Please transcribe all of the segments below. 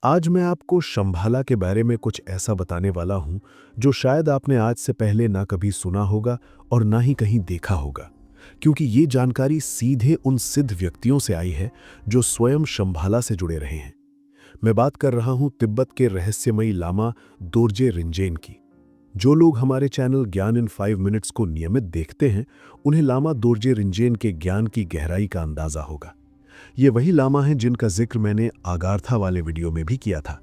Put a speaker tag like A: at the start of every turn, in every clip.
A: आज मैं आपको शंभाला के बारे में कुछ ऐसा बताने वाला हूं जो शायद आपने आज से पहले ना कभी सुना होगा और ना ही कहीं देखा होगा, क्योंकि ये जानकारी सीधे उन सिद्ध व्यक्तियों से आई है जो स्वयं शंभाला से जुड़े रहे हैं। मैं बात कर रहा हूं तिब्बत के रहस्यमयी लामा दोरजे रिंजेन की। जो लोग हमारे चैनल ज्ञान इन 5 मिनट्स को नियमित देखते हैं, उन्हें लामा दोरजे रिंजेन के ज्ञान की गहराई का अंदाजा होगा। ये वही लामा हैं जिनका जिक्र मैंने आगाथा वाले वीडियो में भी किया था।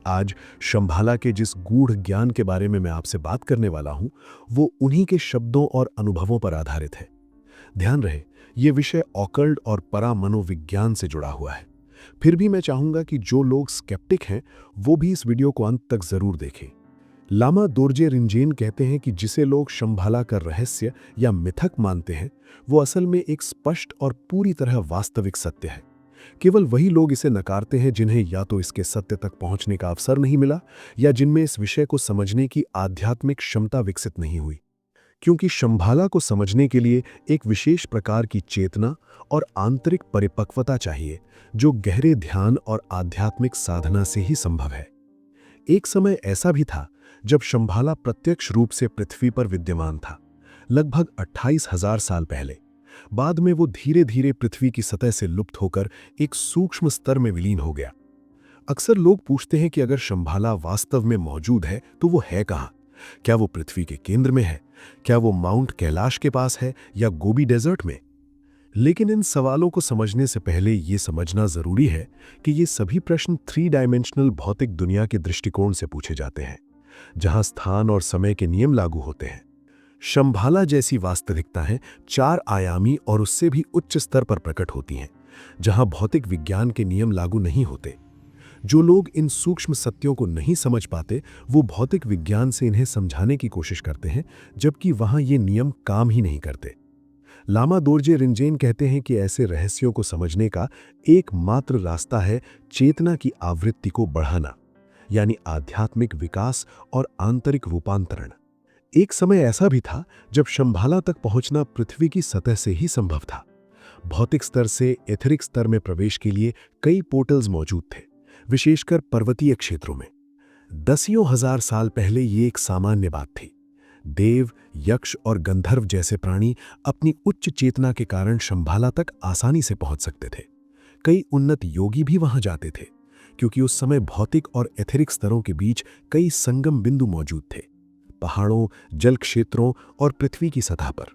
A: आज शंभाला के जिस गूढ़ ज्ञान के बारे में मैं आपसे बात करने वाला हूं, वो उन्हीं के शब्दों और अनुभवों पर आधारित है। ध्यान रहे, ये विषय ऑकल्ट और परामनोविज्ञान से जुड़ा हुआ है। फिर भी मैं चाहूंगा कि जो लोग स्केप्टिक हैं, वो भी इस वीडियो को अंत तक जरूर देखें। लामा दोरजे रिंजेन कहते हैं कि जिसे लोग शंभाला का रहस्य या मिथक मानते हैं, वो असल में एक स्पष्ट और पूरी तरह वास्तविक सत्य है। केवल वही लोग इसे नकारते हैं जिन्हें या तो इसके सत्य तक पहुंचने का अवसर नहीं मिला, या जिनमें इस विषय को समझने की आध्यात्मिक क्षमता विकसित नहीं हुई। क्योंकि शंभाला को समझने के लिए एक विशेष प्रकार की चेतना और आंतरिक परिपक्वता चाहिए, जो गहरे ध्यान और आध्यात्मिक साधना से ही संभव है। एक समय ऐसा भी था जब शंभाला प्रत्यक्ष रूप से पृथ्वी पर विद्यमान था, लगभग 28,000 साल पहले। बाद में वो धीरे धीरे पृथ्वी की सतह से लुप्त होकर एक सूक्ष्म स्तर में विलीन हो गया। अक्सर लोग पूछते हैं कि अगर शंभाला वास्तव में मौजूद है तो वो है कहाँ? क्या वो पृथ्वी के केंद्र में है? क्या वो माउंट कैलाश के पास है या गोबी डेजर्ट में? लेकिन इन सवालों को समझने से पहले ये समझना जरूरी है कि ये सभी प्रश्न 3 डायमेंशनल भौतिक दुनिया के दृष्टिकोण से पूछे जाते हैं, जहां स्थान और समय के नियम लागू होते हैं। शंभाला जैसी वास्तविकताएं 4 आयामी और उससे भी उच्च स्तर पर प्रकट होती हैं, जहां भौतिक विज्ञान के नियम लागू नहीं होते। जो लोग इन सूक्ष्म सत्यों को नहीं समझ पाते, वो भौतिक विज्ञान से इन्हें समझाने की कोशिश करते हैं, जबकि वहां ये नियम काम ही नहीं करते। लामा दोरजे रिंजेन कहते हैं कि ऐसे रहस्यों को समझने का एकमात्र रास्ता है चेतना की आवृत्ति को बढ़ाना, यानी आध्यात्मिक विकास और आंतरिक रूपांतरण। एक समय ऐसा भी था जब शंभाला तक पहुंचना पृथ्वी की सतह से ही संभव था। भौतिक स्तर से एथरिक स्तर में प्रवेश के लिए कई पोर्टल्स मौजूद थे, विशेषकर पर्वतीय क्षेत्रों में। दसियों हजार साल पहले ये एक सामान्य बात थी। देव, यक्ष और गंधर्व जैसे प्राणी अपनी उच्च चेतना के कारण शंभाला तक आसानी से पहुंच सकते थे। कई उन्नत योगी भी वहां जाते थे, क्योंकि उस समय भौतिक और एथेरिक स्तरों के बीच कई संगम बिंदु मौजूद थे, पहाड़ों, जल क्षेत्रों और पृथ्वी की सतह पर।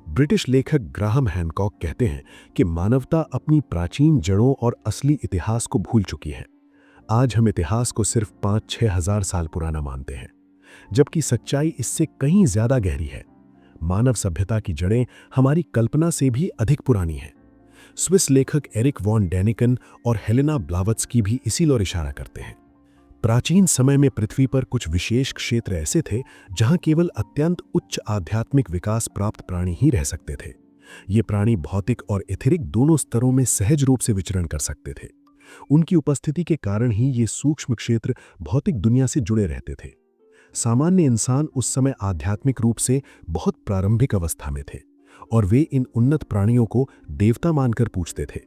A: ब्रिटिश लेखक ग्राहम हैनकॉक कहते हैं कि मानवता अपनी प्राचीन जड़ों और असली इतिहास को भूल चुकी है। आज हम इतिहास को सिर्फ 5-6 हजार साल पुराना मानते हैं, जबकि सच्चाई इससे कहीं ज्यादा गहरी है। मानव सभ्यता की जड़ें हमारी कल्पना से भी अधिक पुरानी हैं। स्विस लेखक एरिक वॉन डैनिकन और हेलेना ब्लावत्स्की भी इसी ओर इशारा करते हैं। प्राचीन समय में पृथ्वी पर कुछ विशेष क्षेत्र ऐसे थे जहां केवल अत्यंत उच्च आध्यात्मिक विकास प्राप्त प्राणी ही रह सकते थे। ये प्राणी भौतिक और एथेरिक दोनों स्तरों में सहज रूप से विचरण कर सकते थे। उनकी उपस्थिति के कारण ही ये सूक्ष्म क्षेत्र भौतिक दुनिया से जुड़े रहते थे। सामान्य इंसान उस समय आध्यात्मिक रूप से बहुत प्रारंभिक अवस्था में थे, और वे इन उन्नत प्राणियों को देवता मानकर पूजते थे।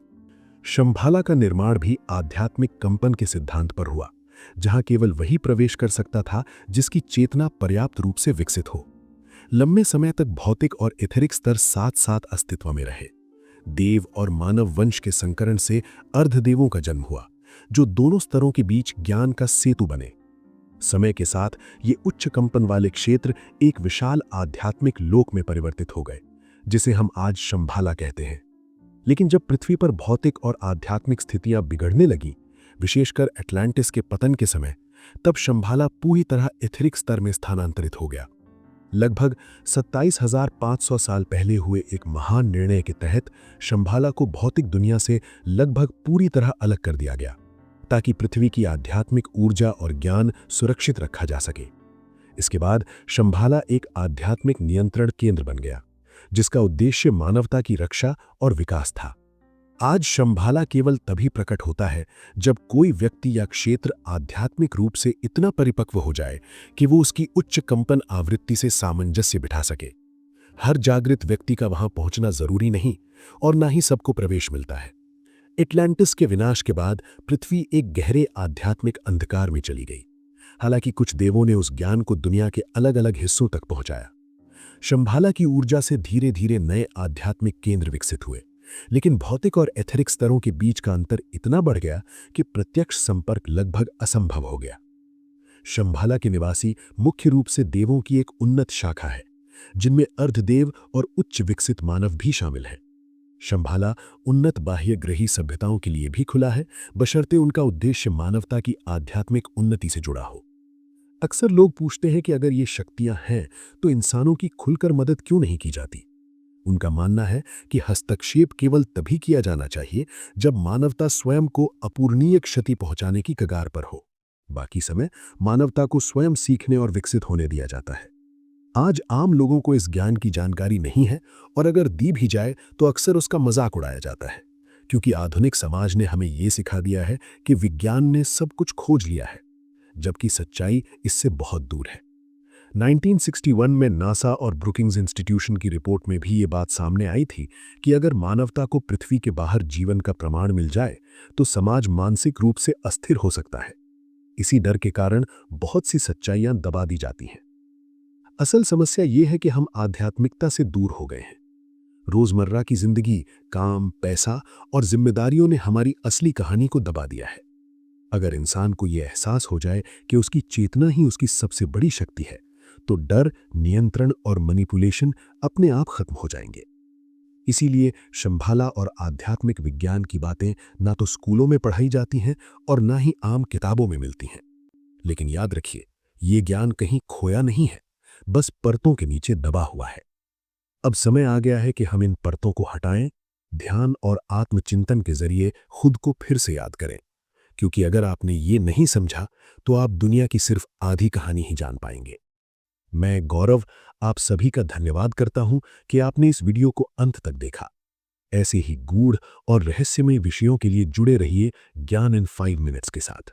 A: शंभाला का निर्माण भी आध्यात्मिक कंपन के सिद्धांत पर हुआ, जहां केवल वही प्रवेश कर सकता था जिसकी चेतना पर्याप्त रूप से विकसित हो। लंबे समय तक भौतिक और एथेरिक स्तर साथ साथ अस्तित्व में रहे। देव और मानव वंश के संकरण से अर्धदेवों का जन्म हुआ, जो दोनों स्तरों के बीच ज्ञान का सेतु बने। समय के साथ ये उच्च कंपन वाले क्षेत्र एक विशाल आध्यात्मिक लोक में परिवर्तित हो गए, जिसे हम आज शंभाला कहते हैं। लेकिन जब पृथ्वी पर भौतिक और आध्यात्मिक स्थितियां बिगड़ने लगीं, विशेषकर अटलांटिस के पतन के समय, तब शंभाला पूरी तरह एथेरिक स्तर में स्थानांतरित हो गया। लगभग 27,500 साल पहले हुए एक महान निर्णय के तहत शंभाला को भौतिक दुनिया से लगभग पूरी तरह अलग कर दिया गया, ताकि पृथ्वी की आध्यात्मिक ऊर्जा और ज्ञान सुरक्षित रखा जा सके। इसके बाद शंभाला एक आध्यात्मिक नियंत्रण केंद्र बन गया, जिसका उद्देश्य मानवता की रक्षा और विकास था। आज शंभाला केवल तभी प्रकट होता है जब कोई व्यक्ति या क्षेत्र आध्यात्मिक रूप से इतना परिपक्व हो जाए कि वो उसकी उच्च कंपन आवृत्ति से सामंजस्य बिठा सके। हर जागृत व्यक्ति का वहां पहुंचना जरूरी नहीं, और ना ही सबको प्रवेश मिलता है। एटलांटिस के विनाश के बाद पृथ्वी एक गहरे आध्यात्मिक अंधकार में चली गई। हालांकि कुछ देवों ने उस ज्ञान को दुनिया के अलग अलग हिस्सों तक पहुंचाया। शंभाला की ऊर्जा से धीरे धीरे नए आध्यात्मिक केंद्र विकसित हुए, लेकिन भौतिक और एथेरिक स्तरों के बीच का अंतर इतना बढ़ गया कि प्रत्यक्ष संपर्क लगभग असंभव हो गया। शंभाला के निवासी मुख्य रूप से देवों की एक उन्नत शाखा है, जिनमें अर्धदेव और उच्च विकसित मानव भी शामिल हैं। शंभाला उन्नत बाह्यग्रही सभ्यताओं के लिए भी खुला है, बशर्ते उनका उद्देश्य मानवता की आध्यात्मिक उन्नति से जुड़ा हो। अक्सर लोग पूछते हैं कि अगर ये शक्तियां हैं तो इंसानों की खुलकर मदद क्यों नहीं की जाती। उनका मानना है कि हस्तक्षेप केवल तभी किया जाना चाहिए जब मानवता स्वयं को अपूरणीय क्षति पहुंचाने की कगार पर हो। बाकी समय मानवता को स्वयं सीखने और विकसित होने दिया जाता है। आज आम लोगों को इस ज्ञान की जानकारी नहीं है, और अगर दी भी जाए तो अक्सर उसका मजाक उड़ाया जाता है, क्योंकि आधुनिक समाज ने हमें यह सिखा दिया है कि विज्ञान ने सब कुछ खोज लिया है, जबकि सच्चाई इससे बहुत दूर है। 1961 में नासा और ब्रुकिंग्स इंस्टीट्यूशन की रिपोर्ट में भी ये बात सामने आई थी कि अगर मानवता को पृथ्वी के बाहर जीवन का प्रमाण मिल जाए तो समाज मानसिक रूप से अस्थिर हो सकता है। इसी डर के कारण बहुत सी सच्चाइयां दबा दी जाती हैं। असल समस्या यह है कि हम आध्यात्मिकता से दूर हो गए हैं। रोजमर्रा की जिंदगी, काम, पैसा और जिम्मेदारियों ने हमारी असली कहानी को दबा दिया है। अगर इंसान को यह एहसास हो जाए कि उसकी चेतना ही उसकी सबसे बड़ी शक्ति है, तो डर, नियंत्रण और मैनिपुलेशन अपने आप खत्म हो जाएंगे। इसीलिए शंभाला और आध्यात्मिक विज्ञान की बातें ना तो स्कूलों में पढ़ाई जाती हैं और ना ही आम किताबों में मिलती हैं। लेकिन याद रखिए, ये ज्ञान कहीं खोया नहीं है, बस परतों के नीचे दबा हुआ है। अब समय आ गया है कि हम इन परतों को हटाएं, ध्यान और आत्मचिंतन के जरिए खुद को फिर से याद करें, क्योंकि अगर आपने ये नहीं समझा तो आप दुनिया की सिर्फ आधी कहानी ही जान पाएंगे। मैं गौरव आप सभी का धन्यवाद करता हूं कि आपने इस वीडियो को अंत तक देखा। ऐसे ही गूढ़ और रहस्यमय विषयों के लिए जुड़े रहिए ज्ञान इन 5 मिनट्स के साथ।